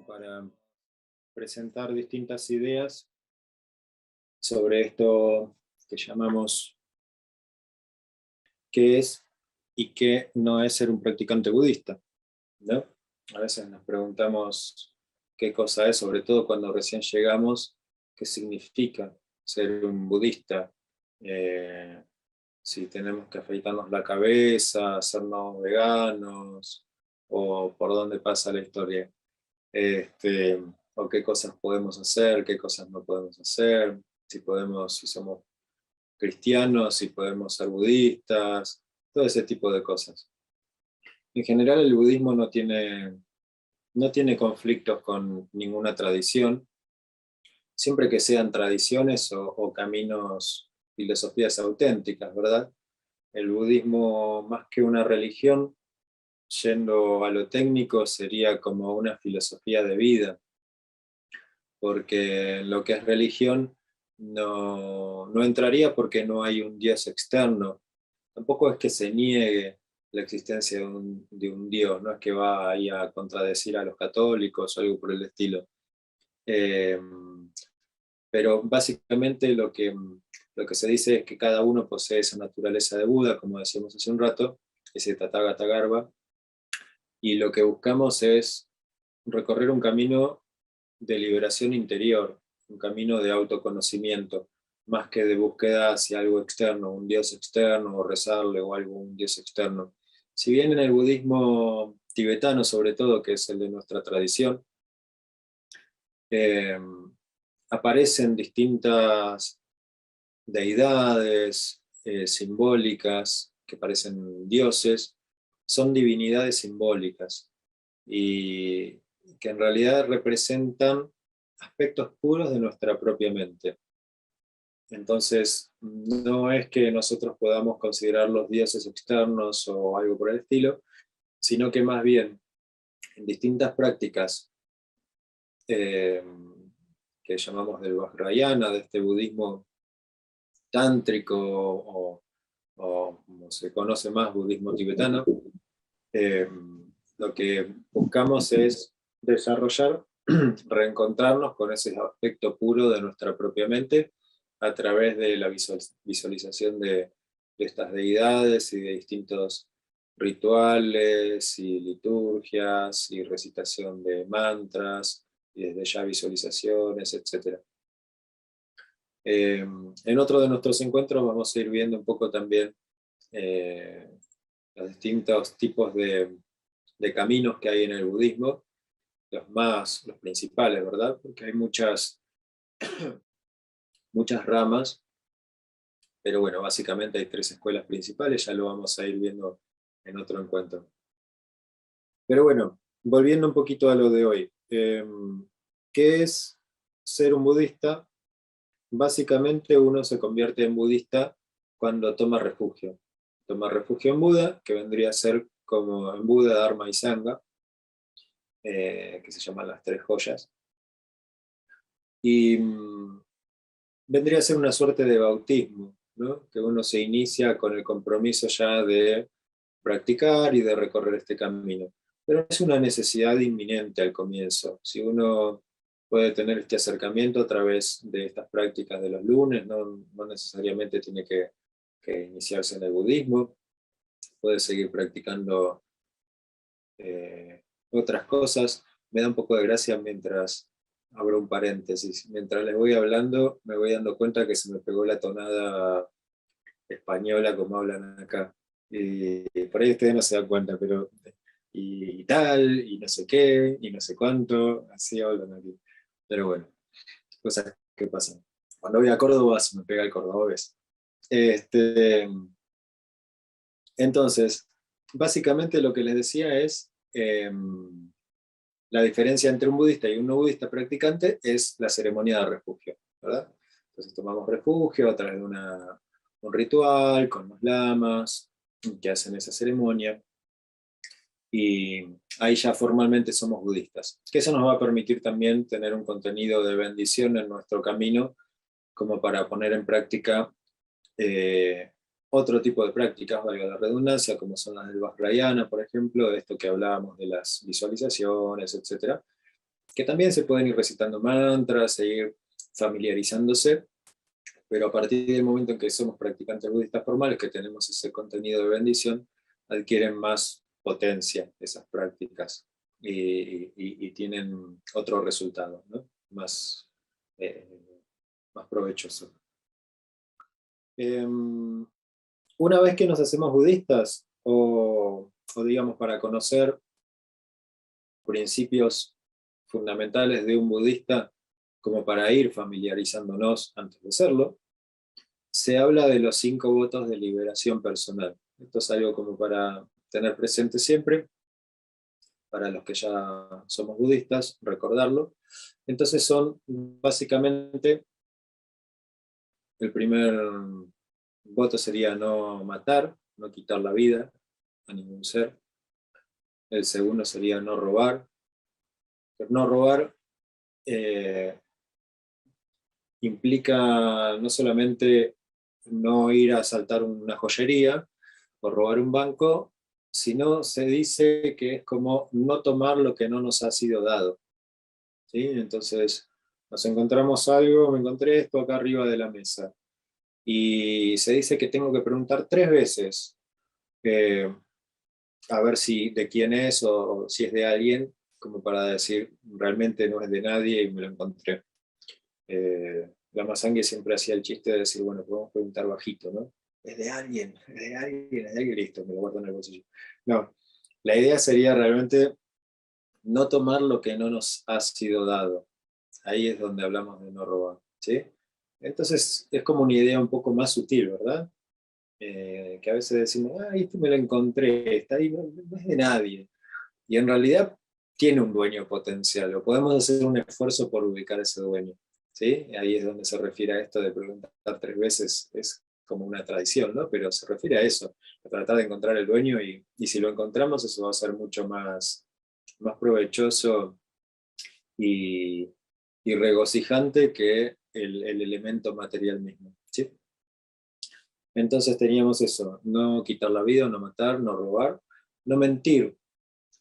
como para presentar distintas ideas sobre esto que llamamos qué es y qué no es ser un practicante budista, ¿no? A veces nos preguntamos qué cosa es, sobre todo cuando recién llegamos, qué significa ser un budista, eh, si tenemos que afeitarnos la cabeza, hacernos veganos, o por dónde pasa la historia. Este, o qué cosas podemos hacer, qué cosas no podemos hacer, si somos cristianos, si podemos ser budistas, todo ese tipo de cosas. En general el budismo no tiene conflictos con ninguna tradición, siempre que sean tradiciones o caminos, filosofías auténticas, ¿verdad? El budismo, más que una religión, yendo a lo técnico, sería como una filosofía de vida, porque lo que es religión no entraría porque no hay un Dios externo. Tampoco es que se niegue la existencia de un Dios, no es que va ahí a contradecir a los católicos o algo por el estilo. Eh, pero básicamente lo que se dice es que cada uno posee esa naturaleza de Buda, como decíamos hace un rato, ese Tathagata Garbha, y lo que buscamos es recorrer un camino de liberación interior, un camino de autoconocimiento, más que de búsqueda hacia algo externo, un dios externo, o rezarle o algo, un dios externo. Si bien en el budismo tibetano, sobre todo, que es el de nuestra tradición, eh, aparecen distintas deidades simbólicas que parecen dioses, son divinidades simbólicas y que en realidad representan aspectos puros de nuestra propia mente. Entonces, no es que nosotros podamos considerar los dioses externos o algo por el estilo, sino que más bien en distintas prácticas eh, que llamamos del Vajrayana, de este budismo tántrico o como se conoce más, budismo tibetano, eh, lo que buscamos es desarrollar, reencontrarnos con ese aspecto puro de nuestra propia mente a través de la visualización de estas deidades y de distintos rituales y liturgias y recitación de mantras y desde ya visualizaciones, etc. En otro de nuestros encuentros vamos a ir viendo un poco también eh, los distintos tipos de caminos que hay en el budismo, los principales, ¿verdad? Porque hay muchas ramas, pero bueno, básicamente hay tres escuelas principales, ya lo vamos a ir viendo en otro encuentro. Pero bueno, volviendo un poquito a lo de hoy, ¿qué es ser un budista? Básicamente uno se convierte en budista cuando toma refugio. Toma refugio en Buda, que vendría a ser como en Buda, Dharma y Sangha, que se llaman las tres joyas. Y vendría a ser una suerte de bautismo, ¿no? Que uno se inicia con el compromiso ya de practicar y de recorrer este camino. Pero no es una necesidad inminente al comienzo. Si uno puede tener este acercamiento a través de estas prácticas de los lunes, no necesariamente tiene que iniciarse en el budismo, puede seguir practicando otras cosas. Me da un poco de gracia mientras abro un paréntesis. Mientras les voy hablando, me voy dando cuenta que se me pegó la tonada española como hablan acá. Y por ahí ustedes no se dan cuenta, pero y tal, y no sé qué, y no sé cuánto, así hablan aquí. Pero bueno, cosas que pasan. Cuando voy a Córdoba se me pega el cordobés. Este, entonces, básicamente lo que les decía es la diferencia entre un budista y un no budista practicante es la ceremonia de refugio, ¿verdad? Entonces tomamos refugio a través de un ritual con los lamas que hacen esa ceremonia y ahí ya formalmente somos budistas. Que eso nos va a permitir también tener un contenido de bendición en nuestro camino como para poner en práctica eh, otro tipo de prácticas, valga la redundancia, como son las del Vajrayana, por ejemplo, de esto que hablábamos de las visualizaciones, etc. que también se pueden ir recitando mantras, seguir familiarizándose, pero a partir del momento en que somos practicantes budistas formales, que tenemos ese contenido de bendición, adquieren más potencia esas prácticas y tienen otro resultado, ¿no? Eh, más provechoso. Una vez que nos hacemos budistas, o digamos para conocer principios fundamentales de un budista, como para ir familiarizándonos antes de serlo, se habla de los 5 votos de liberación personal. Esto es algo como para tener presente siempre, para los que ya somos budistas, recordarlo. Entonces son básicamente, el primer voto sería no matar, no quitar la vida a ningún ser. El segundo sería no robar. Pero no robar implica no solamente no ir a asaltar una joyería o robar un banco, sino se dice que es como no tomar lo que no nos ha sido dado. ¿Sí? Entonces, nos encontramos algo, me encontré esto acá arriba de la mesa, y se dice que tengo que preguntar 3 veces a ver si de quién es o si es de alguien, como para decir realmente no es de nadie y me lo encontré. La Masangue siempre hacía el chiste de decir, bueno, podemos preguntar bajito, ¿no? Es de alguien, es de alguien, es de alguien, listo, me lo guardo en el bolsillo. No, la idea sería realmente no tomar lo que no nos ha sido dado. Ahí es donde hablamos de no robar, ¿sí? Entonces es como una idea un poco más sutil, ¿verdad? Que a veces decimos, ah, esto me lo encontré, está ahí, no, no es de nadie. Y en realidad tiene un dueño potencial, o podemos hacer un esfuerzo por ubicar ese dueño. ¿Sí? Ahí es donde se refiere a esto de preguntar 3 veces, es como una tradición, ¿no? Pero se refiere a eso, a tratar de encontrar el dueño, y si lo encontramos, eso va a ser mucho más provechoso y, y regocijante que el elemento material mismo. ¿Sí? Entonces teníamos eso, no quitar la vida, no matar, no robar, no mentir.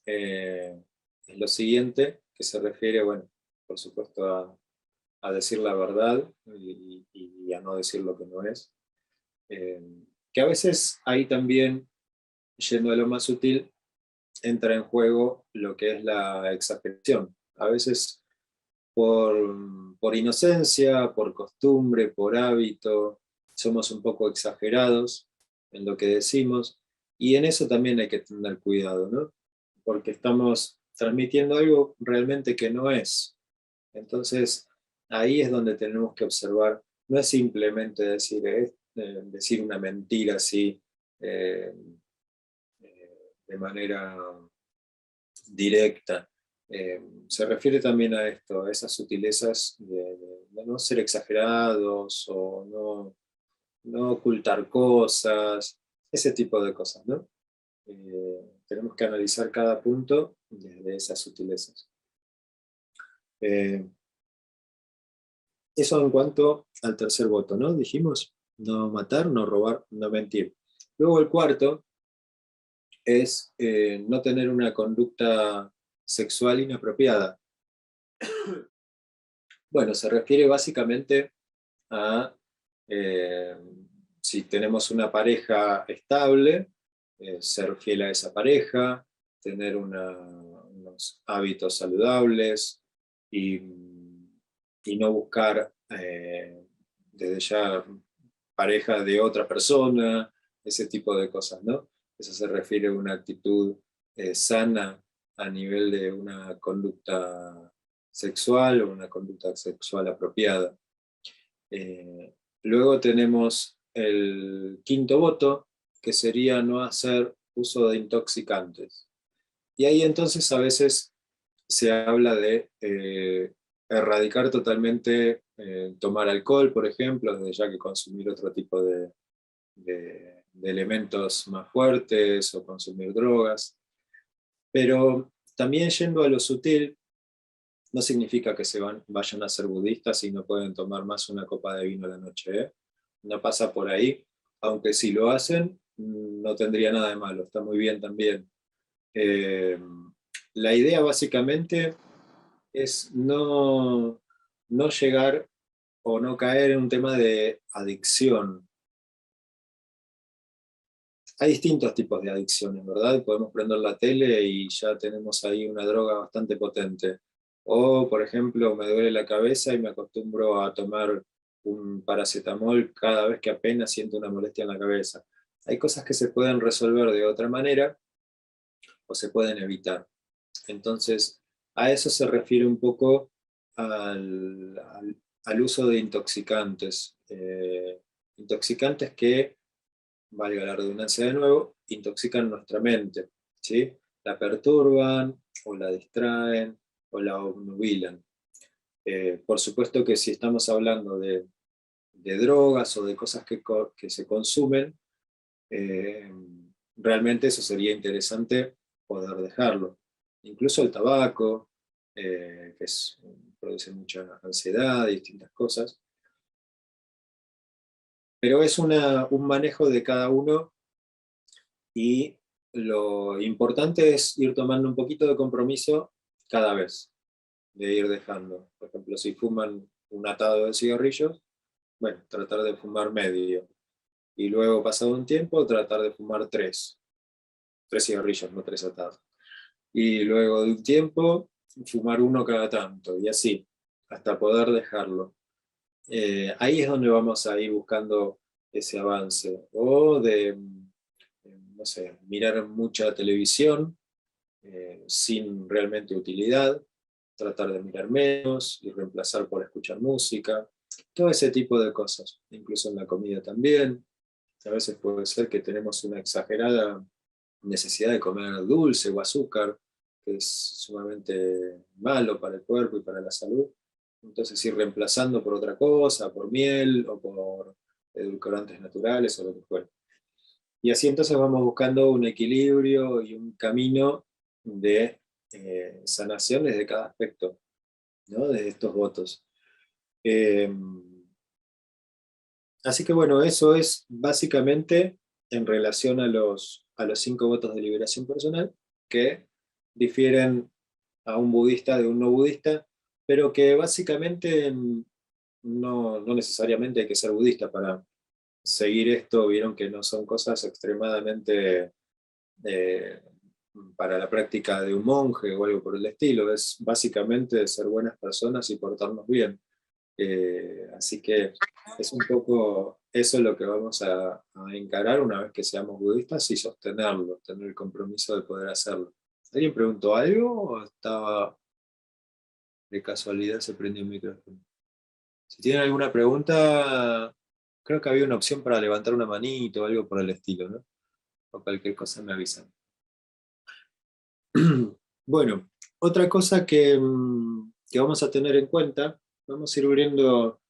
Es lo siguiente, que se refiere, bueno, por supuesto a decir la verdad y a no decir lo que no es. Eh, que a veces ahí también, yendo a lo más sutil, entra en juego lo que es la exageración. A veces por inocencia, por costumbre, por hábito, somos un poco exagerados en lo que decimos, y en eso también hay que tener cuidado, ¿no? Porque estamos transmitiendo algo realmente que no es. Entonces, ahí es donde tenemos que observar, no es simplemente decir una mentira así eh, de manera directa. Se refiere también a esto, a esas sutilezas de no ser exagerados o no ocultar cosas, ese tipo de cosas, ¿no? Tenemos que analizar cada punto desde esas sutilezas. Eso en cuanto al tercer voto, ¿no? Dijimos, no matar, no robar, no mentir. Luego el cuarto es no tener una conducta sexual inapropiada. Bueno, se refiere básicamente a eh, si tenemos una pareja estable, ser fiel a esa pareja, tener unos hábitos saludables y, y no buscar desde ya pareja de otra persona, ese tipo de cosas, ¿no? Eso se refiere a una actitud sana a nivel de una conducta sexual o una conducta sexual apropiada. Luego tenemos el quinto voto, que sería no hacer uso de intoxicantes. Y ahí entonces a veces se habla de erradicar totalmente tomar alcohol, por ejemplo, desde ya que consumir otro tipo de elementos más fuertes o consumir drogas. Pero también yendo a lo sutil, no significa que vayan a ser budistas y no pueden tomar más una copa de vino a la noche, ¿eh? No pasa por ahí, aunque si lo hacen, no tendría nada de malo, está muy bien también. La idea básicamente es no llegar o no caer en un tema de adicción. Hay distintos tipos de adicciones, ¿verdad? Podemos prender la tele y ya tenemos ahí una droga bastante potente. O, por ejemplo, me duele la cabeza y me acostumbro a tomar un paracetamol cada vez que apenas siento una molestia en la cabeza. Hay cosas que se pueden resolver de otra manera o se pueden evitar. Entonces, a eso se refiere un poco al uso de intoxicantes. Intoxicantes que, valga la redundancia de nuevo, intoxican nuestra mente, ¿sí? La perturban, o la distraen, o la obnubilan. Por supuesto que si estamos hablando de drogas o de cosas que se consumen, eh, realmente eso sería interesante poder dejarlo. Incluso el tabaco, que produce mucha ansiedad y distintas cosas, pero es un manejo de cada uno y lo importante es ir tomando un poquito de compromiso cada vez, de ir dejando. Por ejemplo, si fuman un atado de cigarrillos, bueno, tratar de fumar medio. Y luego, pasado un tiempo, tratar de fumar tres cigarrillos, no tres atados. Y luego de un tiempo, fumar uno cada tanto, y así, hasta poder dejarlo. Ahí es donde vamos a ir buscando ese avance. O no sé, mirar mucha televisión sin realmente utilidad, tratar de mirar menos y reemplazar por escuchar música, todo ese tipo de cosas, incluso en la comida también. A veces puede ser que tenemos una exagerada necesidad de comer dulce o azúcar, que es sumamente malo para el cuerpo y para la salud. Entonces ir reemplazando por otra cosa, por miel o por edulcorantes naturales o lo que fuera. Y así entonces vamos buscando un equilibrio y un camino de sanación desde cada aspecto, ¿no? De estos votos. Eh, Así que bueno, eso es básicamente en relación a los 5 votos de liberación personal, que difieren a un budista de un no budista, pero que básicamente no necesariamente hay que ser budista para seguir esto. Vieron que no son cosas extremadamente eh, para la práctica de un monje o algo por el estilo, es básicamente ser buenas personas y portarnos bien. Así que es un poco eso lo que vamos a encarar una vez que seamos budistas y sostenerlo, tener el compromiso de poder hacerlo. ¿Alguien preguntó algo o estaba de casualidad se prendió el micrófono? Si tienen alguna pregunta, creo que había una opción para levantar una manito o algo por el estilo, ¿no? O cualquier cosa me avisan. Bueno, otra cosa que vamos a tener en cuenta, vamos a ir viendo.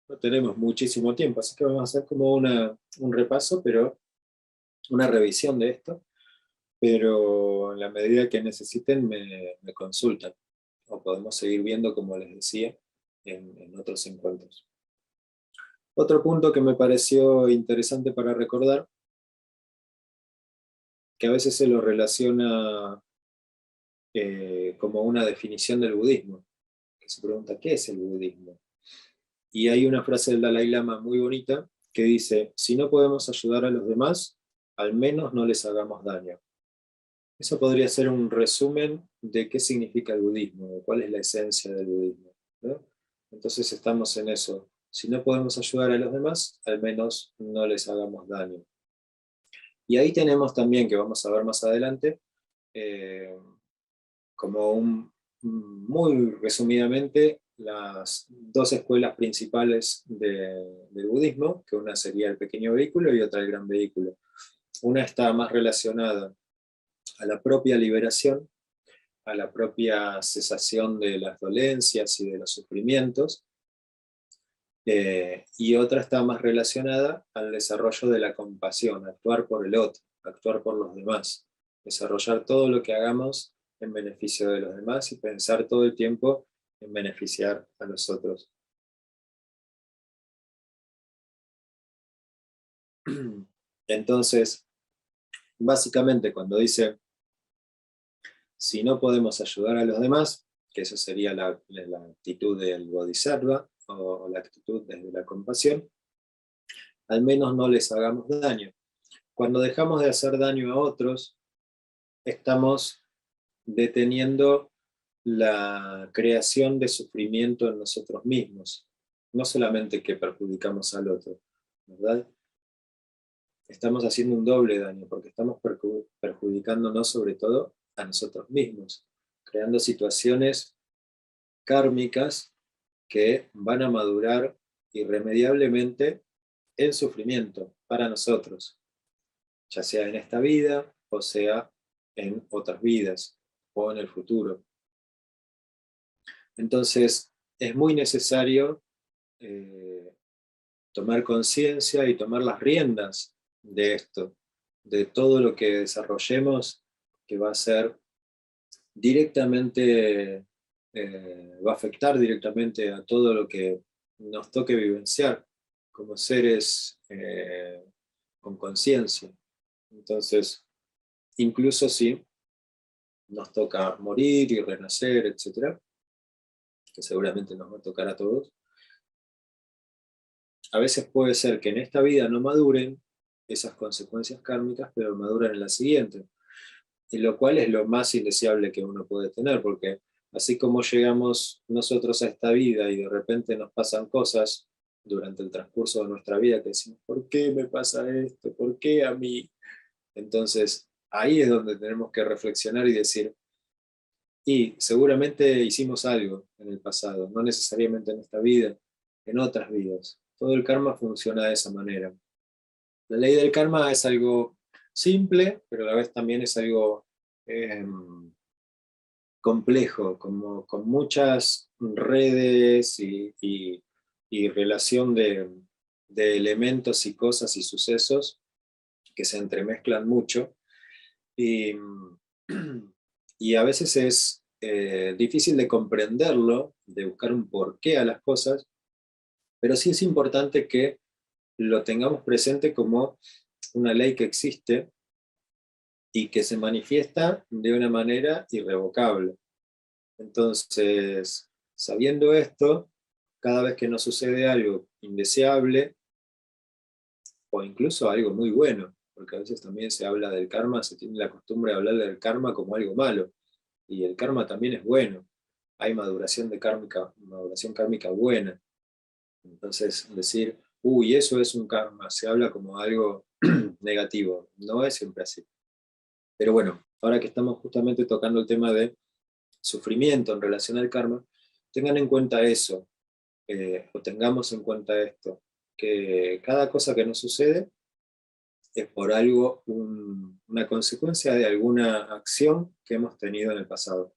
No tenemos muchísimo tiempo, así que vamos a hacer como un repaso, pero una revisión de esto, pero en la medida que necesiten me consultan, o podemos seguir viendo, como les decía, en otros encuentros. Otro punto que me pareció interesante para recordar, que a veces se lo relaciona como una definición del budismo, que se pregunta, ¿qué es el budismo? Y hay una frase del Dalai Lama muy bonita que dice, si no podemos ayudar a los demás, al menos no les hagamos daño. Eso podría ser un resumen de qué significa el budismo, de cuál es la esencia del budismo, ¿no? Entonces estamos en eso. Si no podemos ayudar a los demás, al menos no les hagamos daño. Y ahí tenemos también, que vamos a ver más adelante, eh, como muy resumidamente, las dos escuelas principales del budismo, que una sería el pequeño vehículo y otra el gran vehículo. Una está más relacionada a la propia liberación, a la propia cesación de las dolencias y de los sufrimientos, y otra está más relacionada al desarrollo de la compasión, actuar por el otro, actuar por los demás, desarrollar todo lo que hagamos en beneficio de los demás y pensar todo el tiempo en beneficiar a los otros. Entonces, básicamente cuando dice, si no podemos ayudar a los demás, que eso sería la actitud del bodhisattva, o la actitud desde la compasión, al menos no les hagamos daño. Cuando dejamos de hacer daño a otros, estamos deteniendo la creación de sufrimiento en nosotros mismos, no solamente que perjudicamos al otro, ¿verdad? Estamos haciendo un doble daño, porque estamos perjudicándonos sobre todo a nosotros mismos, creando situaciones kármicas que van a madurar irremediablemente en sufrimiento para nosotros, ya sea en esta vida, o sea en otras vidas, o en el futuro. Entonces, es muy necesario tomar conciencia y tomar las riendas de esto, de todo lo que desarrollemos, que va a ser directamente, va a afectar directamente a todo lo que nos toque vivenciar como seres con conciencia. Entonces, incluso si nos toca morir y renacer, etc., que seguramente nos va a tocar a todos, a veces puede ser que en esta vida no maduren esas consecuencias kármicas, pero maduran en la siguiente, y lo cual es lo más indeseable que uno puede tener, porque así como llegamos nosotros a esta vida y de repente nos pasan cosas durante el transcurso de nuestra vida que decimos, ¿por qué me pasa esto? ¿Por qué a mí? Entonces, ahí es donde tenemos que reflexionar y decir, y seguramente hicimos algo en el pasado, no necesariamente en esta vida, en otras vidas. Todo el karma funciona de esa manera. La ley del karma es algo simple, pero a la vez también es algo complejo, como, con muchas redes y relación de elementos y cosas y sucesos que se entremezclan mucho. Y, y a veces es difícil de comprenderlo, de buscar un porqué a las cosas, pero sí es importante que lo tengamos presente como una ley que existe y que se manifiesta de una manera irrevocable. Entonces, sabiendo esto, cada vez que nos sucede algo indeseable, o incluso algo muy bueno, porque a veces también se habla del karma, se tiene la costumbre de hablar del karma como algo malo, y el karma también es bueno, hay maduración kármica buena. Entonces, decir, uy, eso es un karma, se habla como algo negativo, no es siempre así. Pero bueno, ahora que estamos justamente tocando el tema de sufrimiento en relación al karma, tengan en cuenta eso, o tengamos en cuenta esto, que cada cosa que nos sucede es por algo, una consecuencia de alguna acción que hemos tenido en el pasado.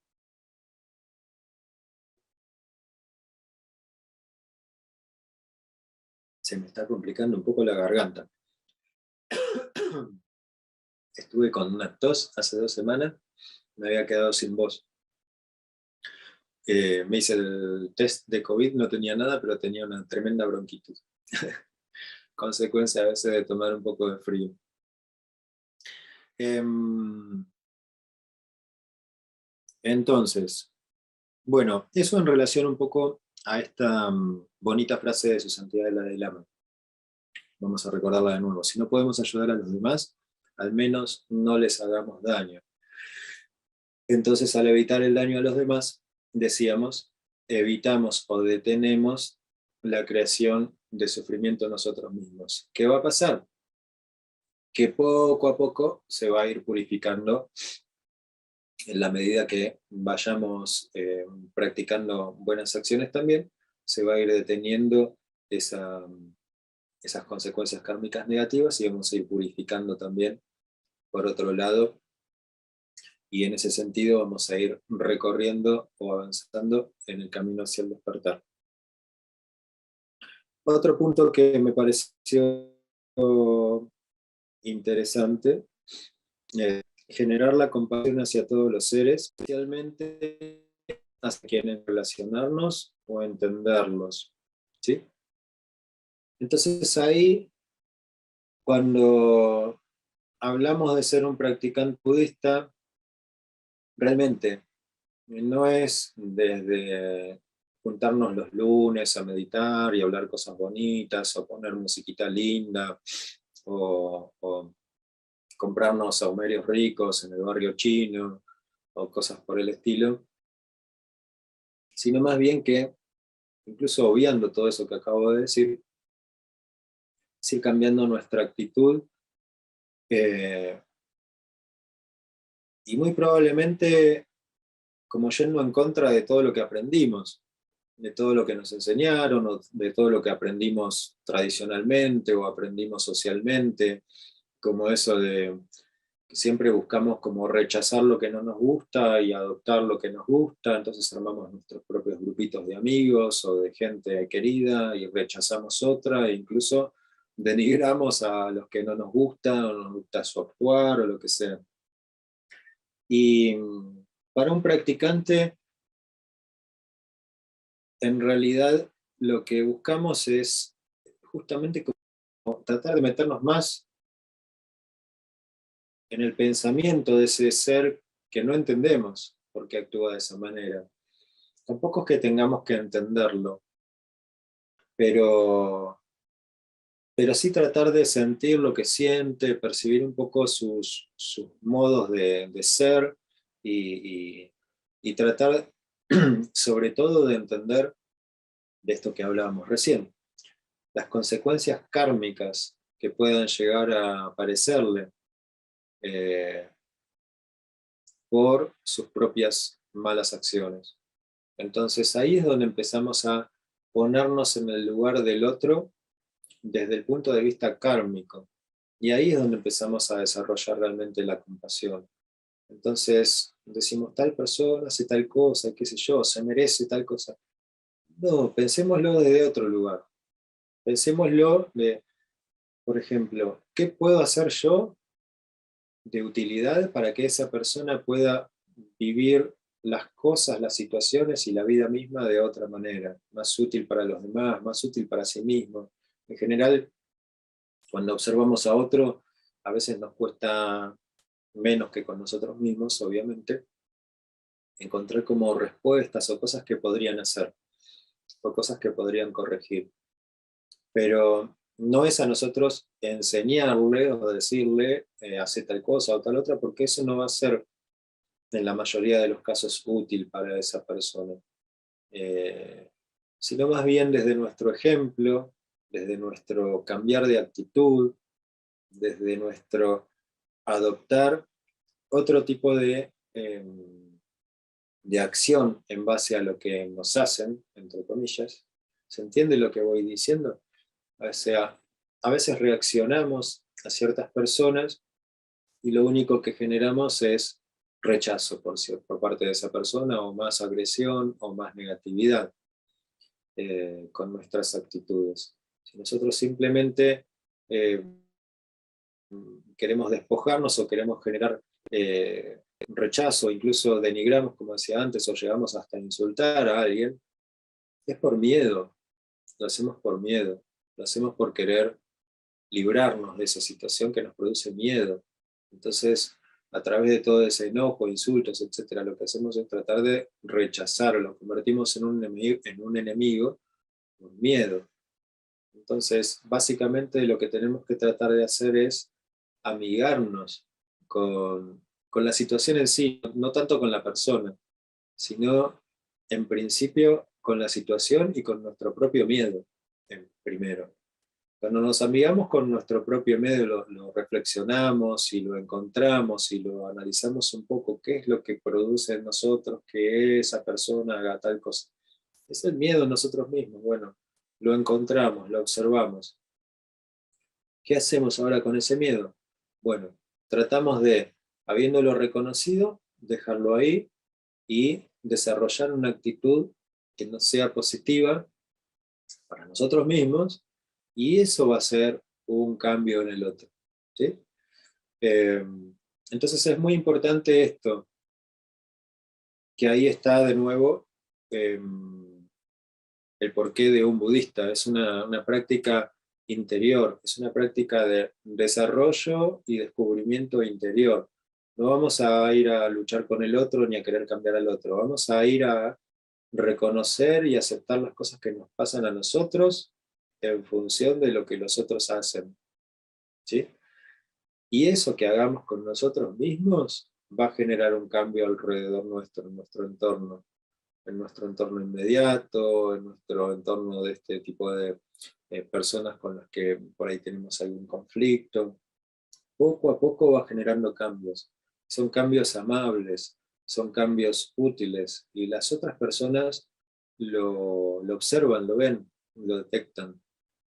Se me está complicando un poco la garganta. Estuve con una tos hace 2 semanas, me había quedado sin voz. Me hice el test de COVID, no tenía nada, pero tenía una tremenda bronquitis. Consecuencia a veces de tomar un poco de frío. Entonces, bueno, eso en relación un poco a esta bonita frase de su santidad el Dalai Lama. Vamos a recordarla de nuevo. Si no podemos ayudar a los demás, al menos no les hagamos daño. Entonces, al evitar el daño a los demás, decíamos, evitamos o detenemos la creación de sufrimiento nosotros mismos. ¿Qué va a pasar? Que poco a poco se va a ir purificando en la medida que vayamos practicando buenas acciones también, se va a ir deteniendo esas consecuencias kármicas negativas y vamos a ir purificando también por otro lado, y en ese sentido vamos a ir recorriendo o avanzando en el camino hacia el despertar. Otro punto que me pareció interesante es generar la compasión hacia todos los seres, especialmente hacia quienes relacionarnos o entenderlos, ¿sí? Entonces ahí, cuando hablamos de ser un practicante budista, realmente no es desde juntarnos los lunes a meditar y hablar cosas bonitas, o poner musiquita linda, o comprarnos saumerios ricos en el barrio chino, o cosas por el estilo, sino más bien que, incluso obviando todo eso que acabo de decir, es ir cambiando nuestra actitud, eh, y muy probablemente como yendo en contra de todo lo que aprendimos, de todo lo que nos enseñaron, o de todo lo que aprendimos tradicionalmente o aprendimos socialmente, como eso de que siempre buscamos como rechazar lo que no nos gusta y adoptar lo que nos gusta, entonces armamos nuestros propios grupitos de amigos o de gente querida y rechazamos otra, e incluso denigramos a los que no nos gustan, o nos gusta su actuar o lo que sea. Y para un practicante, en realidad lo que buscamos es justamente como tratar de meternos más en el pensamiento de ese ser que no entendemos por qué actúa de esa manera. Tampoco es que tengamos que entenderlo, pero, pero sí tratar de sentir lo que siente, percibir un poco sus modos de ser, y, y tratar sobre todo de entender de esto que hablábamos recién, las consecuencias kármicas que puedan llegar a aparecerle eh, por sus propias malas acciones. Entonces ahí es donde empezamos a ponernos en el lugar del otro desde el punto de vista kármico. Y ahí es donde empezamos a desarrollar realmente la compasión. Entonces decimos, tal persona hace tal cosa, qué sé yo, se merece tal cosa. No, pensémoslo desde otro lugar. Pensémoslo de, por ejemplo, ¿qué puedo hacer yo de utilidad para que esa persona pueda vivir las cosas, las situaciones y la vida misma de otra manera, más útil para los demás, más útil para sí mismo? En general, cuando observamos a otro, a veces nos cuesta menos que con nosotros mismos, obviamente, encontrar como respuestas o cosas que podrían hacer, o cosas que podrían corregir. Pero no es a nosotros enseñarle o decirle, hace tal cosa o tal otra, porque eso no va a ser en la mayoría de los casos útil para esa persona, eh, sino más bien desde nuestro ejemplo, desde nuestro cambiar de actitud, desde nuestro adoptar otro tipo de acción en base a lo que nos hacen, entre comillas. ¿Se entiende lo que voy diciendo? O sea, a veces reaccionamos a ciertas personas y lo único que generamos es rechazo por parte de esa persona, o más agresión o más negatividad con nuestras actitudes. Si nosotros simplemente eh, queremos despojarnos o queremos generar rechazo, incluso denigramos, como decía antes, o llegamos hasta insultar a alguien, es por miedo, lo hacemos por miedo, lo hacemos por querer librarnos de esa situación que nos produce miedo. Entonces, a través de todo ese enojo, insultos, etcétera, lo que hacemos es tratar de rechazarlo, lo convertimos en un enemigo con miedo. Entonces, básicamente lo que tenemos que tratar de hacer es amigarnos con la situación en sí, no tanto con la persona, sino en principio con la situación y con nuestro propio miedo, primero. Cuando nos amigamos con nuestro propio miedo, lo reflexionamos y lo encontramos y lo analizamos un poco, qué es lo que produce en nosotros que esa persona haga tal cosa. Es el miedo en nosotros mismos. Bueno, lo encontramos, lo observamos. ¿Qué hacemos ahora con ese miedo? Bueno, tratamos de, habiéndolo reconocido, dejarlo ahí y desarrollar una actitud que nos sea positiva para nosotros mismos, y eso va a ser un cambio en el otro. ¿Sí? Eh, entonces es muy importante esto, que ahí está de nuevo eh, el porqué de un budista. Es una práctica interior, es una práctica de desarrollo y descubrimiento interior. No vamos a ir a luchar con el otro ni a querer cambiar al otro. Vamos a ir a reconocer y aceptar las cosas que nos pasan a nosotros en función de lo que los otros hacen, ¿sí? Y eso que hagamos con nosotros mismos va a generar un cambio alrededor nuestro, en nuestro entorno inmediato, en nuestro entorno de este tipo de personas con las que por ahí tenemos algún conflicto. Poco a poco va generando cambios. Son cambios amables, son cambios útiles, y las otras personas lo observan, lo ven, lo detectan,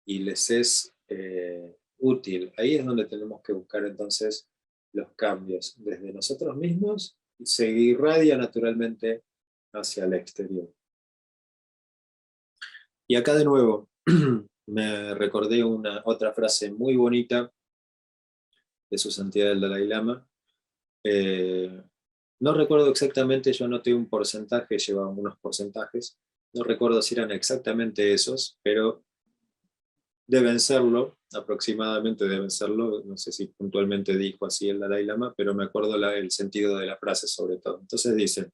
y les es útil. Ahí es donde tenemos que buscar entonces los cambios, desde nosotros mismos, y se irradia naturalmente hacia el exterior. Y acá de nuevo, me recordé otra frase muy bonita de su santidad el Dalai Lama. Eh, no recuerdo exactamente, yo anoté un porcentaje, llevaba unos porcentajes, no recuerdo si eran exactamente esos, pero deben serlo, aproximadamente deben serlo, no sé si puntualmente dijo así el Dalai Lama, pero me acuerdo el sentido de la frase sobre todo. Entonces dice: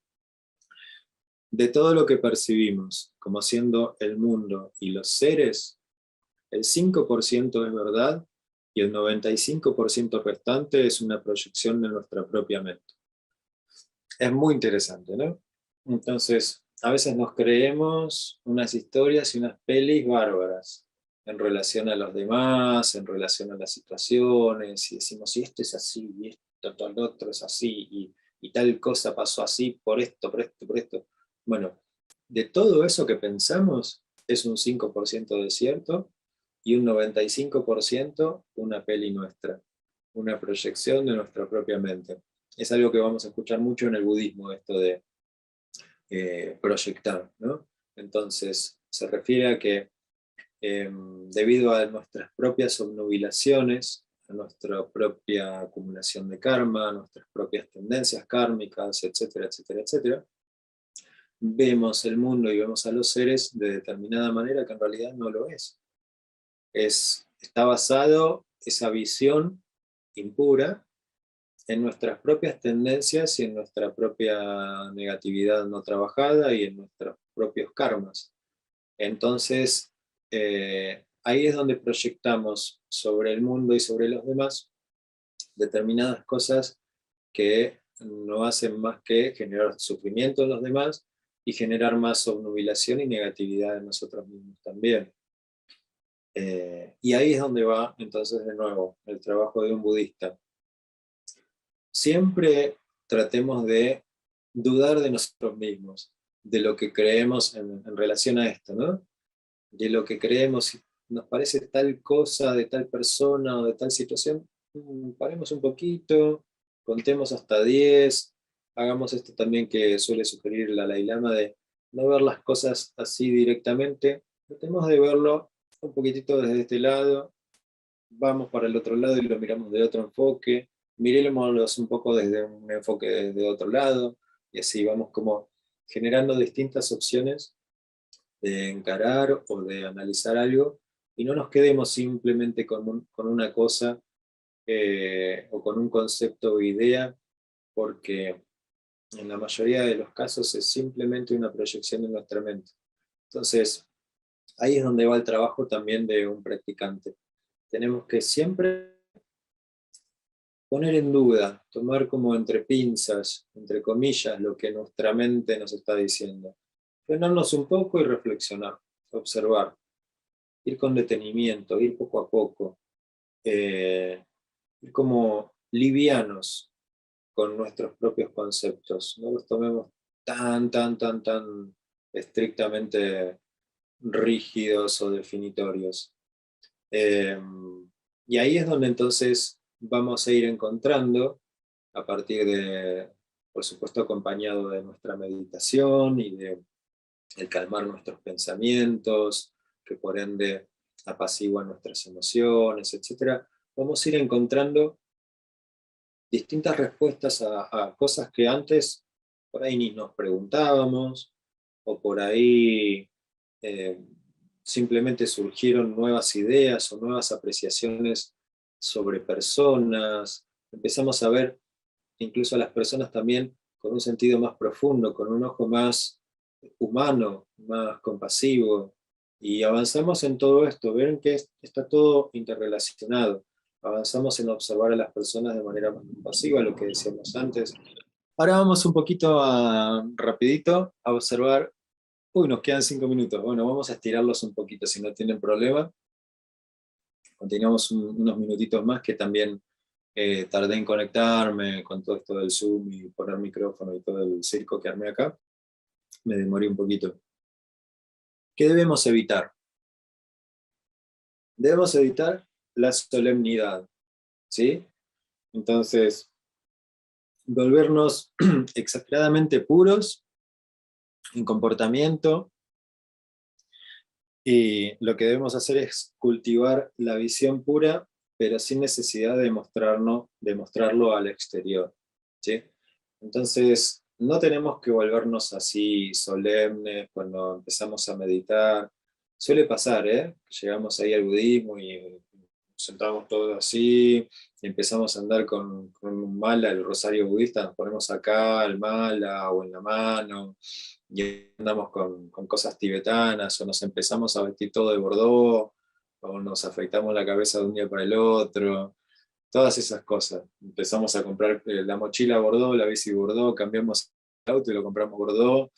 de todo lo que percibimos como siendo el mundo y los seres, el 5% es verdad y el 95% restante es una proyección de nuestra propia mente. Es muy interesante, ¿no? Entonces, a veces nos creemos unas historias y unas pelis bárbaras en relación a los demás, en relación a las situaciones, y decimos, y esto es así, y esto, todo lo otro es así, y tal cosa pasó así, por esto, por esto, por esto. Bueno, de todo eso que pensamos, es un 5% de cierto, y un 95% una peli nuestra, una proyección de nuestra propia mente. Es algo que vamos a escuchar mucho en el budismo, esto de proyectar, ¿no? Entonces, se refiere a que debido a nuestras propias obnubilaciones, a nuestra propia acumulación de karma, a nuestras propias tendencias kármicas, etcétera, etcétera, etcétera, vemos el mundo y vemos a los seres de determinada manera que en realidad no lo es. Está basado esa visión impura en nuestras propias tendencias y en nuestra propia negatividad no trabajada y en nuestros propios karmas. Entonces, ahí es donde proyectamos sobre el mundo y sobre los demás determinadas cosas que no hacen más que generar sufrimiento en los demás y generar más obnubilación y negatividad en nosotros mismos también. Y ahí es donde va entonces de nuevo el trabajo de un budista. Siempre tratemos de dudar de nosotros mismos, de lo que creemos en relación a esto, ¿no? De lo que creemos, si nos parece tal cosa de tal persona o de tal situación, paremos un poquito, contemos hasta 10, hagamos esto también que suele sugerir la Dalai Lama de no ver las cosas así directamente, tratemos de verlo un poquitito desde este lado, vamos para el otro lado y lo miramos de otro enfoque, miremoslos un poco desde un enfoque desde otro lado, y así vamos como generando distintas opciones de encarar o de analizar algo, y no nos quedemos simplemente con una cosa o con un concepto o idea, porque en la mayoría de los casos es simplemente una proyección de nuestra mente. Entonces, ahí es donde va el trabajo también de un practicante. Tenemos que siempre poner en duda, tomar como entre pinzas, entre comillas, lo que nuestra mente nos está diciendo. Frenarnos un poco y reflexionar, observar, ir con detenimiento, ir poco a poco, ir como livianos con nuestros propios conceptos. No los tomemos tan estrictamente rígidos o definitorios. Eh, y ahí es donde entonces vamos a ir encontrando, a partir de, por supuesto, acompañado de nuestra meditación y de el calmar nuestros pensamientos, que por ende apaciguan nuestras emociones, etc., vamos a ir encontrando distintas respuestas a cosas que antes por ahí ni nos preguntábamos, o por ahí eh, simplemente surgieron nuevas ideas o nuevas apreciaciones sobre personas. Empezamos a ver incluso a las personas también con un sentido más profundo, con un ojo más humano, más compasivo, y avanzamos en todo esto, ven que está todo interrelacionado, avanzamos en observar a las personas de manera más compasiva, lo que decíamos antes. Ahora vamos un poquito rapidito a observar. Uy, nos quedan 5 minutos. Bueno, vamos a estirarlos un poquito si no tienen problema. Continuamos unos minutitos más, que también tardé en conectarme con todo esto del Zoom y poner micrófono y todo el circo que armé acá. Me demoré un poquito. ¿Qué debemos evitar? Debemos evitar la solemnidad, ¿sí? Entonces, volvernos exageradamente puros en comportamiento, y lo que debemos hacer es cultivar la visión pura, pero sin necesidad de mostrarlo al exterior, ¿sí? Entonces, no tenemos que volvernos así solemnes cuando empezamos a meditar. Suele pasar, ¿eh? Llegamos ahí al budismo y nos sentamos todos así, y empezamos a andar con un mala, el rosario budista, nos ponemos acá el mala o en la mano, y andamos con cosas tibetanas, o nos empezamos a vestir todo de bordó, o nos afeitamos la cabeza de un día para el otro, todas esas cosas. Empezamos a comprar la mochila bordó, la bici bordó, cambiamos el auto y lo compramos bordó,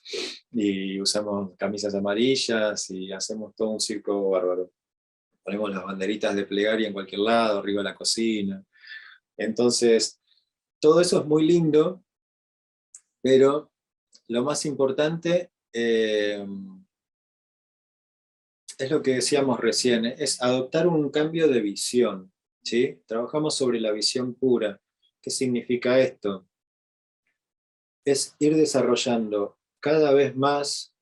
y usamos camisas amarillas, y hacemos todo un circo bárbaro. Ponemos las banderitas de plegaria en cualquier lado, arriba de la cocina. Entonces, todo eso es muy lindo, pero lo más importante es lo que decíamos recién, es adoptar un cambio de visión, ¿sí? Trabajamos sobre la visión pura. ¿Qué significa esto? Es ir desarrollando cada vez más,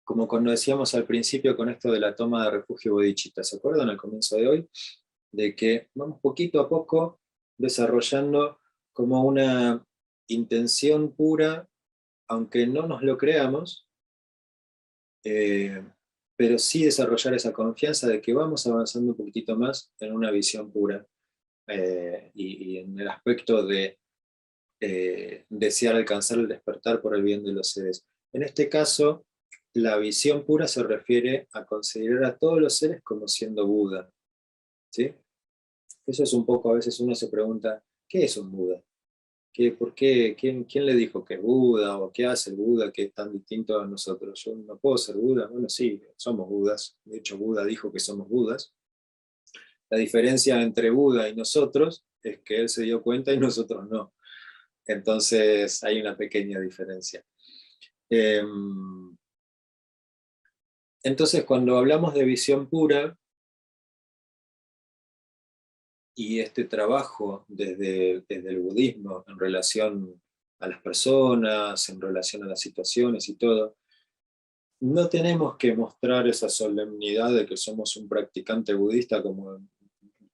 como cuando decíamos al principio con esto de la toma de refugio bodhicitta, ¿se acuerdan al comienzo de hoy? De que vamos poquito a poco desarrollando como una intención pura, aunque no nos lo creamos, eh, pero sí desarrollar esa confianza de que vamos avanzando un poquitito más en una visión pura, y en el aspecto de desear alcanzar el despertar por el bien de los seres. En este caso, la visión pura se refiere a considerar a todos los seres como siendo Buda, ¿sí? Eso es un poco, a veces uno se pregunta, ¿qué es un Buda? ¿Por qué? ¿Quién le dijo que es Buda? ¿O qué hace el Buda que es tan distinto a nosotros? Yo no puedo ser Buda. Bueno, sí, somos Budas. De hecho, Buda dijo que somos Budas. La diferencia entre Buda y nosotros es que él se dio cuenta y nosotros no. Entonces hay una pequeña diferencia. Entonces, cuando hablamos de visión pura y este trabajo desde el budismo en relación a las personas, en relación a las situaciones y todo, no tenemos que mostrar esa solemnidad de que somos un practicante budista como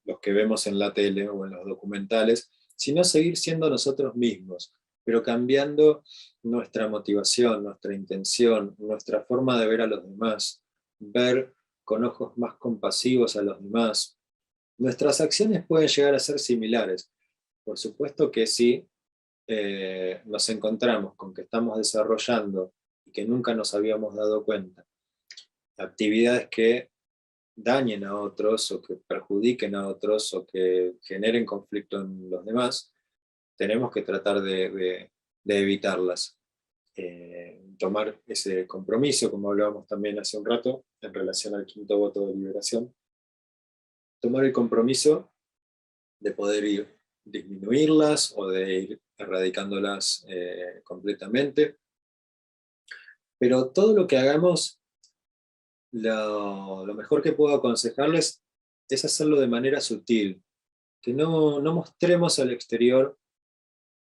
los que vemos en la tele o en los documentales, sino seguir siendo nosotros mismos, pero cambiando nuestra motivación, nuestra intención, nuestra forma de ver a los demás, ver con ojos más compasivos a los demás. Nuestras acciones pueden llegar a ser similares. Por supuesto que sí, nos encontramos con que estamos desarrollando y que nunca nos habíamos dado cuenta, actividades que dañen a otros o que perjudiquen a otros o que generen conflicto en los demás, tenemos que tratar de evitarlas. Tomar ese compromiso, como hablábamos también hace un rato, en relación al quinto voto de liberación, tomar el compromiso de poder ir disminuirlas o de ir erradicándolas completamente. Pero todo lo que hagamos, lo mejor que puedo aconsejarles es hacerlo de manera sutil, que no mostremos al exterior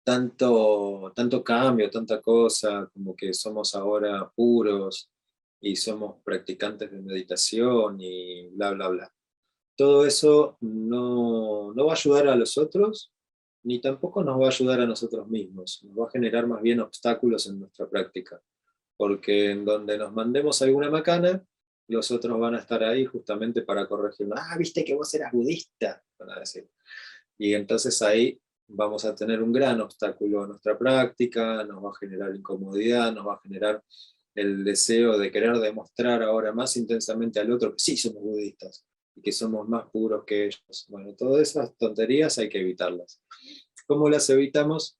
tanto cambio, tanta cosa, como que somos ahora puros y somos practicantes de meditación y bla, bla, bla. Todo eso no va a ayudar a los otros, ni tampoco nos va a ayudar a nosotros mismos. Nos va a generar más bien obstáculos en nuestra práctica, porque en donde nos mandemos alguna macana, los otros van a estar ahí justamente para corregirnos. Ah, viste que vos eras budista, van a decir. Y entonces ahí vamos a tener un gran obstáculo en nuestra práctica, nos va a generar incomodidad, nos va a generar el deseo de querer demostrar ahora más intensamente al otro que sí somos budistas, y que somos más puros que ellos. Bueno, todas esas tonterías hay que evitarlas. ¿Cómo las evitamos?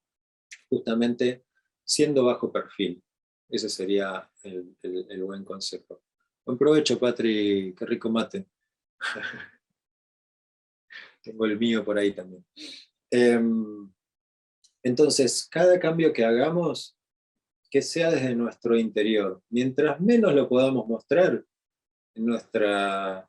Justamente siendo bajo perfil. Ese sería el buen consejo. Buen provecho, Patri, qué rico mate. Tengo el mío por ahí también. Entonces, cada cambio que hagamos, que sea desde nuestro interior. Mientras menos lo podamos mostrar, nuestro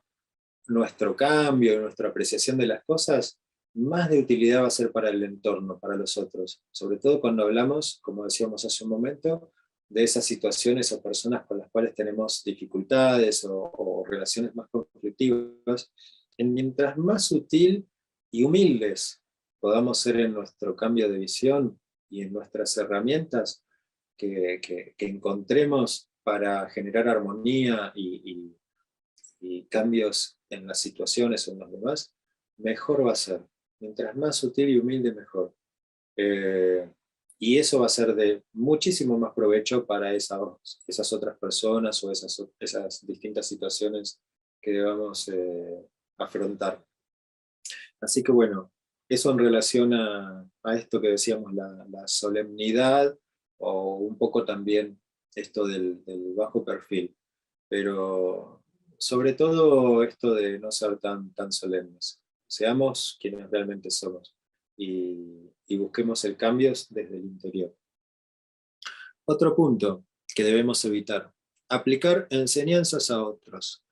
cambio, nuestra apreciación de las cosas, más de utilidad va a ser para el entorno, para los otros. Sobre todo cuando hablamos, como decíamos hace un momento, de esas situaciones o personas con las cuales tenemos dificultades o relaciones más conflictivas. Mientras más sutil y humildes podamos ser en nuestro cambio de visión y en nuestras herramientas que encontremos para generar armonía y cambios en las situaciones o en los demás, mejor va a ser. Mientras más sutil y humilde, mejor. Eh, y eso va a ser de muchísimo más provecho para esas otras personas o esas distintas situaciones que debamos afrontar. Así que bueno, eso en relación a esto que decíamos, la solemnidad, o un poco también esto del bajo perfil. Pero sobre todo esto de no ser tan solemnes. Seamos quienes realmente somos y busquemos el cambio desde el interior. Otro punto que debemos evitar: aplicar enseñanzas a otros.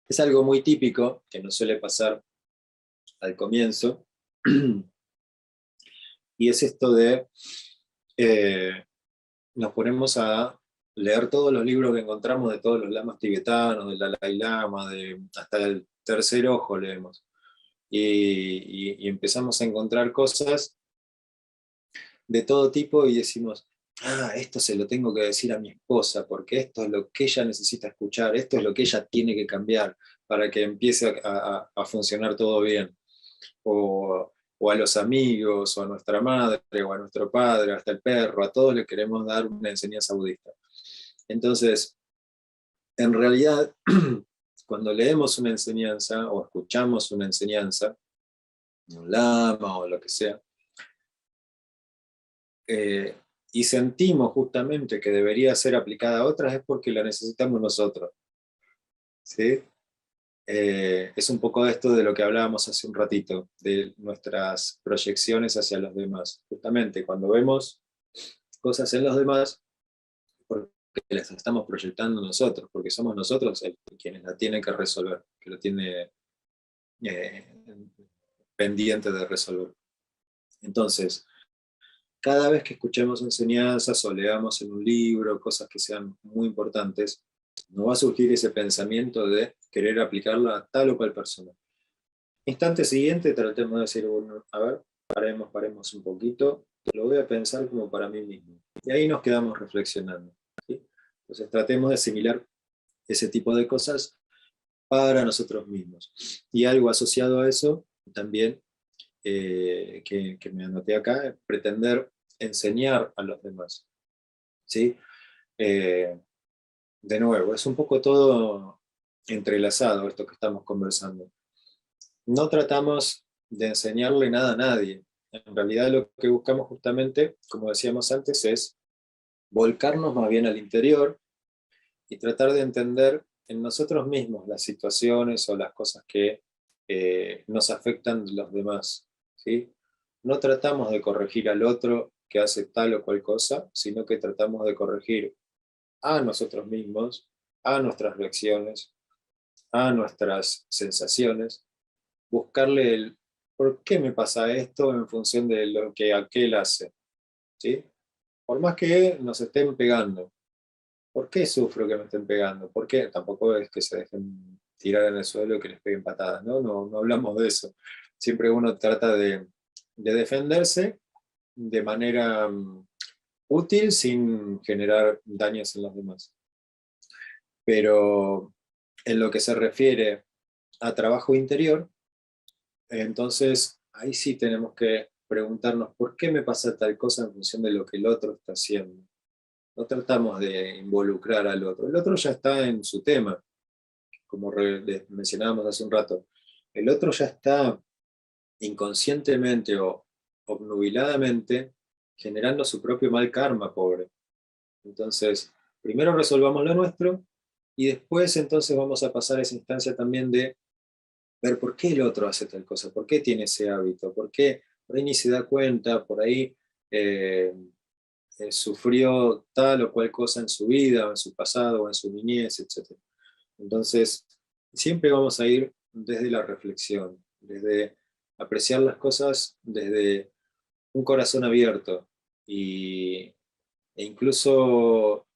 Es algo muy típico que nos suele pasar al comienzo, y es esto de nos ponemos a leer todos los libros que encontramos de todos los lamas tibetanos, del Dalai Lama, hasta el tercer ojo leemos. Y empezamos a encontrar cosas de todo tipo y decimos, esto se lo tengo que decir a mi esposa, porque esto es lo que ella necesita escuchar, esto es lo que ella tiene que cambiar para que empiece a funcionar todo bien. O a los amigos, o a nuestra madre, o a nuestro padre, hasta el perro, a todos le queremos dar una enseñanza budista. Entonces, en realidad, cuando leemos una enseñanza o escuchamos una enseñanza, un lama o lo que sea, y sentimos justamente que debería ser aplicada a otras, es porque la necesitamos nosotros. ¿Sí? Es un poco esto de lo que hablábamos hace un ratito, de nuestras proyecciones hacia los demás. Justamente cuando vemos cosas en los demás, porque las estamos proyectando nosotros, porque somos nosotros quienes la tienen que resolver, que lo tiene eh, pendiente de resolver. Entonces, cada vez que escuchemos enseñanzas o leamos en un libro cosas que sean muy importantes, nos va a surgir ese pensamiento de querer aplicarla a tal o cual persona. Instante siguiente tratemos de decir, bueno, a ver, paremos un poquito, lo voy a pensar como para mí mismo. Y ahí nos quedamos reflexionando. ¿Sí? Entonces tratemos de asimilar ese tipo de cosas para nosotros mismos. Y algo asociado a eso, también, que me anoté acá, pretender enseñar a los demás. ¿Sí? Eh, de nuevo, es un poco todo entrelazado esto que estamos conversando. No tratamos de enseñarle nada a nadie. En realidad lo que buscamos justamente, como decíamos antes, es volcarnos más bien al interior y tratar de entender en nosotros mismos las situaciones o las cosas que nos afectan de los demás. ¿Sí? No tratamos de corregir al otro que hace tal o cual cosa, sino que tratamos de corregir a nosotros mismos, a nuestras reacciones, a nuestras sensaciones, buscarle el por qué me pasa esto en función de lo que aquel hace. ¿Sí? Por más que nos estén pegando, ¿por qué sufro que me estén pegando? ¿Por qué? Tampoco es que se dejen tirar en el suelo y que les peguen patadas, ¿no? No hablamos de eso. Siempre uno trata de defenderse de manera útil sin generar daños en los demás. Pero en lo que se refiere a trabajo interior, Entonces, ahí sí tenemos que preguntarnos por qué me pasa tal cosa en función de lo que el otro está haciendo. No tratamos de involucrar al otro. El otro ya está en su tema, como mencionábamos hace un rato. El otro ya está inconscientemente o obnubiladamente generando su propio mal karma, pobre. Entonces, primero resolvamos lo nuestro y después entonces vamos a pasar a esa instancia también de ver por qué el otro hace tal cosa, por qué tiene ese hábito, por qué por ahí ni se da cuenta, por ahí eh, sufrió tal o cual cosa en su vida, o en su pasado, o en su niñez, etc. Entonces, siempre vamos a ir desde la reflexión, desde apreciar las cosas desde un corazón abierto y, e incluso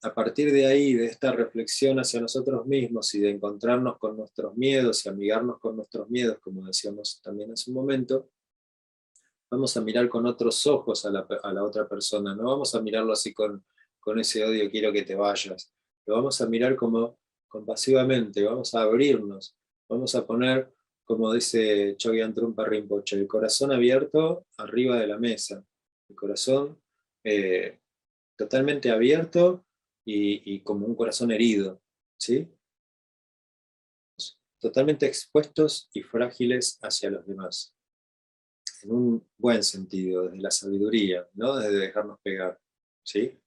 a partir de ahí, de esta reflexión hacia nosotros mismos y de encontrarnos con nuestros miedos y amigarnos con nuestros miedos, como decíamos también hace un momento, vamos a mirar con otros ojos a la otra persona, no vamos a mirarlo así con ese odio, quiero que te vayas, lo vamos a mirar como compasivamente, vamos a abrirnos, vamos a poner, como dice Chogyam Trungpa Rinpoche, el corazón abierto arriba de la mesa, el corazón eh, totalmente abierto y como un corazón herido, ¿sí? Totalmente expuestos y frágiles hacia los demás, en un buen sentido, desde la sabiduría, no desde dejarnos pegar, ¿sí?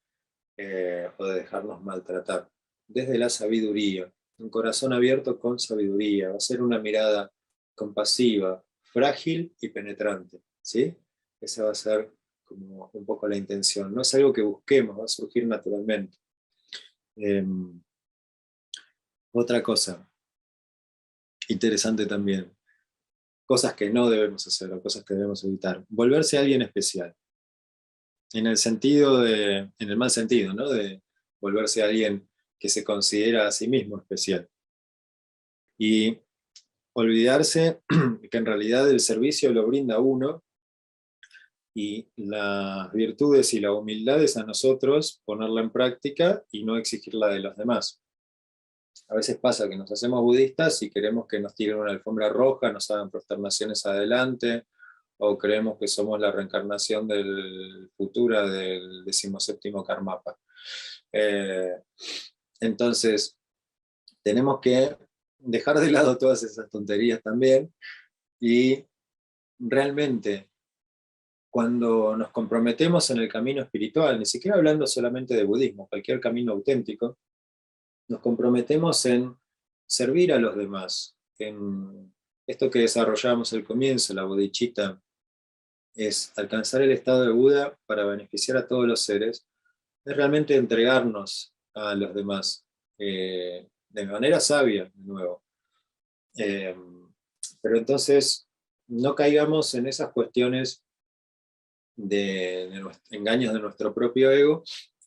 O de dejarnos maltratar, desde la sabiduría, un corazón abierto con sabiduría, va a ser una mirada compasiva, frágil y penetrante, ¿sí? Esa va a ser como un poco la intención, no es algo que busquemos, va a surgir naturalmente. Eh, Otra cosa interesante también, cosas que no debemos hacer o cosas que debemos evitar, volverse alguien especial, en el sentido en el mal sentido, ¿no? De volverse alguien que se considera a sí mismo especial. Y olvidarse que en realidad el servicio lo brinda uno y las virtudes y la humildad es a nosotros ponerla en práctica y no exigirla de los demás. A veces pasa que nos hacemos budistas y queremos que nos tiren una alfombra roja, nos hagan prosternaciones adelante, o creemos que somos la reencarnación del futura del 17º Karmapa. Eh, entonces, tenemos que dejar de lado todas esas tonterías también y realmente cuando nos comprometemos en el camino espiritual, ni siquiera hablando solamente de budismo, cualquier camino auténtico, nos comprometemos en servir a los demás, en esto que desarrollábamos al comienzo, la bodhicitta, es alcanzar el estado de Buda para beneficiar a todos los seres, es realmente entregarnos a los demás, de manera sabia, de nuevo. Eh, pero entonces no caigamos en esas cuestiones de engaños de nuestro propio ego,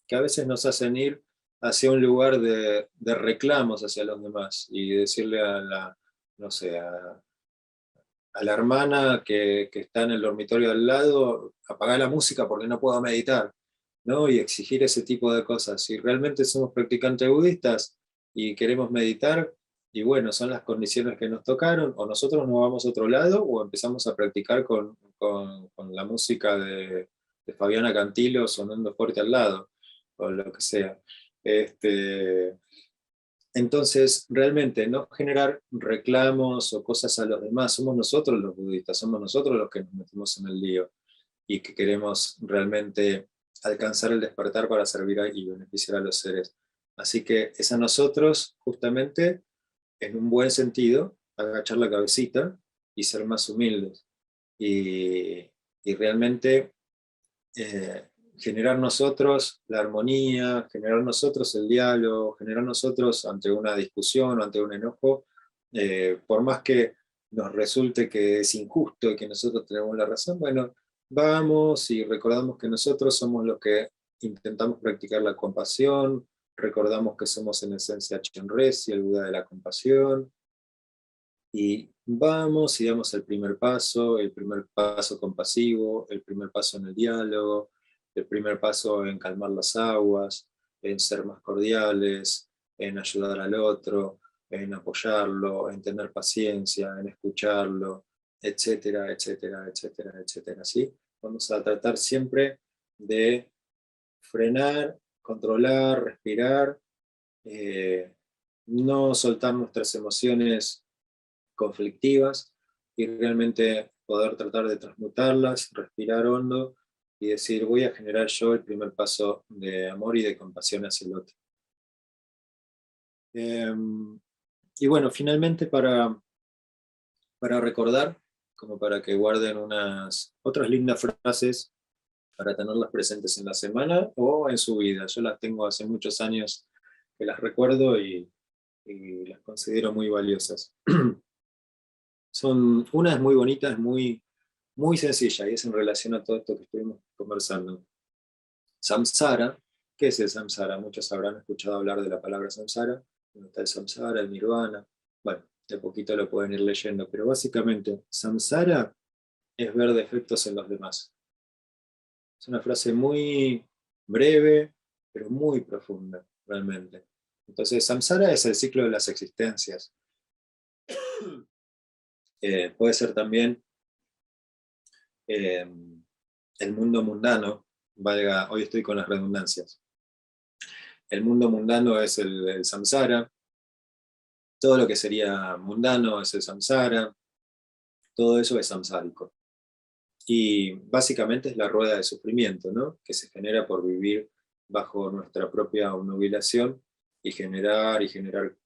que a veces nos hacen ir hacia un lugar de reclamos hacia los demás y decirle a la, no sé, a la hermana que está en el dormitorio al lado, apagar la música porque no puedo meditar, ¿no? Y exigir ese tipo de cosas. Si realmente somos practicantes budistas y queremos meditar, y bueno, son las condiciones que nos tocaron, o nosotros nos vamos a otro lado, o empezamos a practicar con la música de Fabiana Cantilo sonando fuerte al lado, o lo que sea. Este, entonces, realmente no generar reclamos o cosas a los demás, somos nosotros los budistas, somos nosotros los que nos metemos en el lío y que queremos realmente alcanzar el despertar para servir y beneficiar a los seres. Así que es a nosotros, justamente, en un buen sentido, agachar la cabecita y ser más humildes. Y realmente generar nosotros la armonía, generar nosotros el diálogo, generar nosotros ante una discusión o ante un enojo, por más que nos resulte que es injusto y que nosotros tenemos la razón, bueno, vamos y recordamos que nosotros somos los que intentamos practicar la compasión, recordamos que somos en esencia Chenrezig, el Buda de la compasión, y vamos y damos el primer paso compasivo, el primer paso en el diálogo, el primer paso en calmar las aguas, en ser más cordiales, en ayudar al otro, en apoyarlo, en tener paciencia, en escucharlo, etcétera, etcétera, etcétera, etcétera, ¿sí? Vamos a tratar siempre de frenar, controlar, respirar, no soltar nuestras emociones conflictivas y realmente poder tratar de transmutarlas, respirar hondo y decir, voy a generar yo el primer paso de amor y de compasión hacia el otro. Y bueno, finalmente para recordar, como para que guarden unas otras lindas frases para tenerlas presentes en la semana o en su vida. Yo las tengo hace muchos años que las recuerdo y las considero muy valiosas. Una es muy bonita, es muy sencilla y es en relación a todo esto que estuvimos conversando. Samsara, ¿qué es el samsara? Muchos habrán escuchado hablar de la palabra samsara, donde está el samsara, el nirvana. Bueno, de poquito lo pueden ir leyendo, pero básicamente, samsara es ver defectos en los demás. Es una frase muy breve, pero muy profunda, realmente. Entonces, samsara es el ciclo de las existencias. Puede ser también eh, el mundo mundano, valga, hoy estoy con las redundancias. El mundo mundano es el samsara, todo lo que sería mundano es el samsara, todo eso es samsárico. Y básicamente es la rueda de sufrimiento, ¿no? Que se genera por vivir bajo nuestra propia obnubilación y generar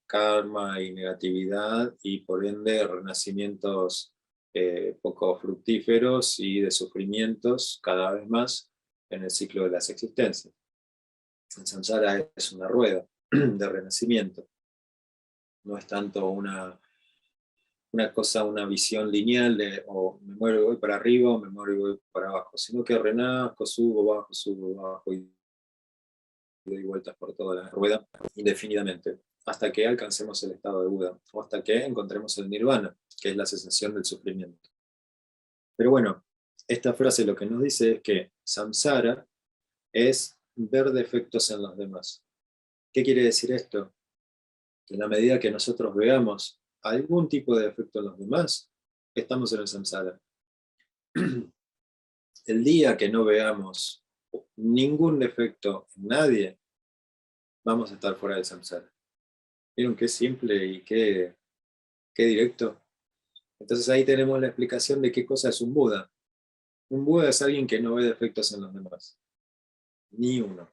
karma y negatividad y por ende renacimientos poco fructíferos y de sufrimientos cada vez más en el ciclo de las existencias. El samsara es una rueda de renacimiento, no es tanto una cosa, una visión lineal de o me muero y voy para arriba o me muero y voy para abajo, sino que renazco, subo, bajo y doy vueltas por toda la rueda indefinidamente, hasta que alcancemos el estado de Buda, o hasta que encontremos el nirvana, que es la cesación del sufrimiento. Pero bueno, esta frase lo que nos dice es que samsara es ver defectos en los demás. ¿Qué quiere decir esto? Que en la medida que nosotros veamos algún tipo de defecto en los demás, estamos en el samsara. El día que no veamos ningún defecto en nadie, vamos a estar fuera del samsara. ¿Vieron qué simple y qué directo? Entonces ahí tenemos la explicación de qué cosa es un Buda. Un Buda es alguien que no ve defectos en los demás. Ni uno.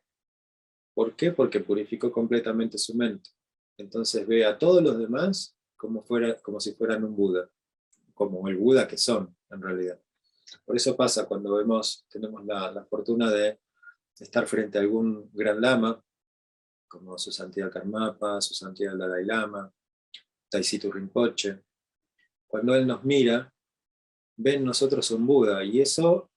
¿Por qué? Porque purificó completamente su mente. Entonces ve a todos los demás como si fueran un Buda. Como el Buda que son, en realidad. Por eso pasa cuando tenemos la fortuna de estar frente a algún gran lama, como su santidad Karmapa, su santidad Dalai Lama, Taishitu Rinpoche. Cuando él nos mira, ve en nosotros un Buda, y eso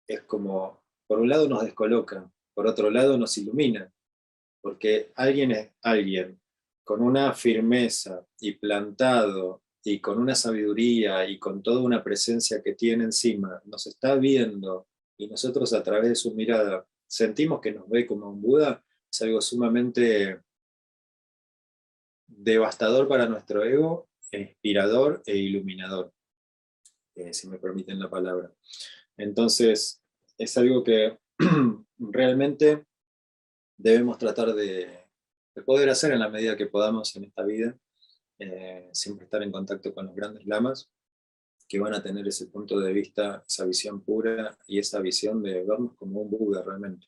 es como, por un lado nos descoloca, por otro lado nos ilumina, porque alguien es alguien con una firmeza y plantado y con una sabiduría y con toda una presencia que tiene encima, nos está viendo y nosotros a través de su mirada sentimos que nos ve como un Buda, es algo sumamente devastador para nuestro ego, inspirador e iluminador, si me permiten la palabra. Entonces, es algo que realmente debemos tratar de poder hacer en la medida que podamos en esta vida, siempre estar en contacto con los grandes lamas, que van a tener ese punto de vista, esa visión pura y esa visión de vernos como un Buda realmente.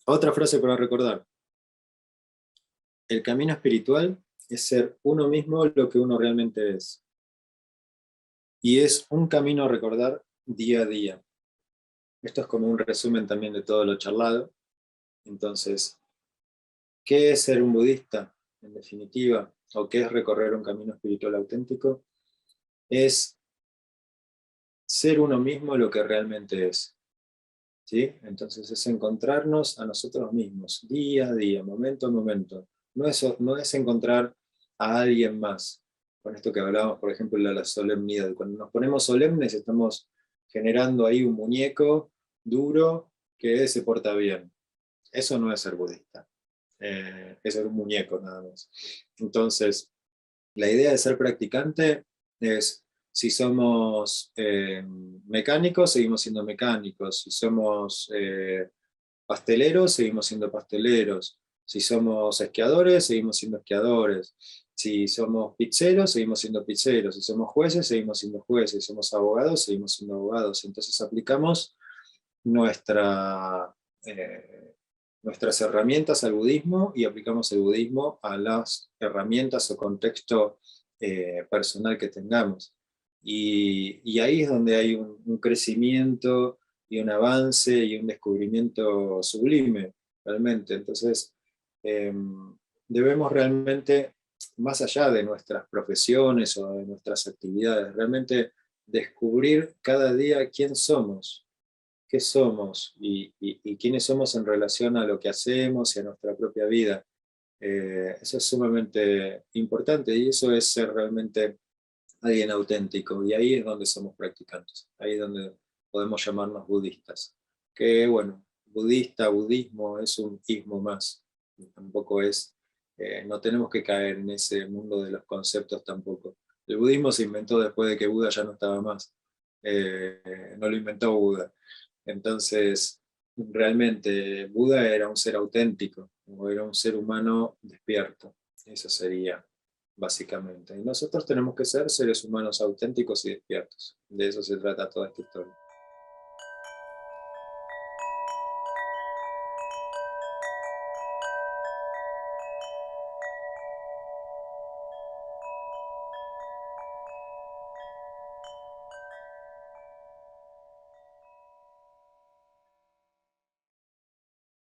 Otra frase para recordar. El camino espiritual es ser uno mismo lo que uno realmente es. Y es un camino a recordar día a día. Esto es como un resumen también de todo lo charlado. Entonces, ¿qué es ser un budista, en definitiva? ¿O qué es recorrer un camino espiritual auténtico? Es ser uno mismo lo que realmente es. ¿Sí? Entonces es encontrarnos a nosotros mismos, día a día, momento a momento. No es encontrar a alguien más. Con esto que hablábamos, por ejemplo, de la solemnidad. Cuando nos ponemos solemnes estamos generando ahí un muñeco duro que se porta bien. Eso no es ser budista. Es ser un muñeco nada más. Entonces, La idea de ser practicante es, si somos mecánicos, seguimos siendo mecánicos. Si somos pasteleros, seguimos siendo pasteleros. Si somos esquiadores, seguimos siendo esquiadores. Si somos pizzeros, seguimos siendo pizzeros. Si somos jueces, seguimos siendo jueces. Si somos abogados, seguimos siendo abogados. Entonces aplicamos nuestra, eh, nuestras herramientas al budismo y aplicamos el budismo a las herramientas o contexto personal que tengamos. Y ahí es donde hay un crecimiento y un avance y un descubrimiento sublime, realmente. Entonces, eh, debemos realmente, más allá de nuestras profesiones o de nuestras actividades, realmente descubrir cada día quién somos, qué somos y quiénes somos en relación a lo que hacemos y a nuestra propia vida. Eso es sumamente importante y eso es ser realmente alguien auténtico, y ahí es donde somos practicantes, ahí es donde podemos llamarnos budistas. Que bueno, budista, budismo es un ismo más, tampoco es, no tenemos que caer en ese mundo de los conceptos tampoco. El budismo se inventó después de que Buda ya no estaba más, no lo inventó Buda. Entonces, realmente Buda era un ser auténtico, o era un ser humano despierto, eso sería básicamente. Y nosotros tenemos que ser seres humanos auténticos y despiertos. De eso se trata toda esta historia.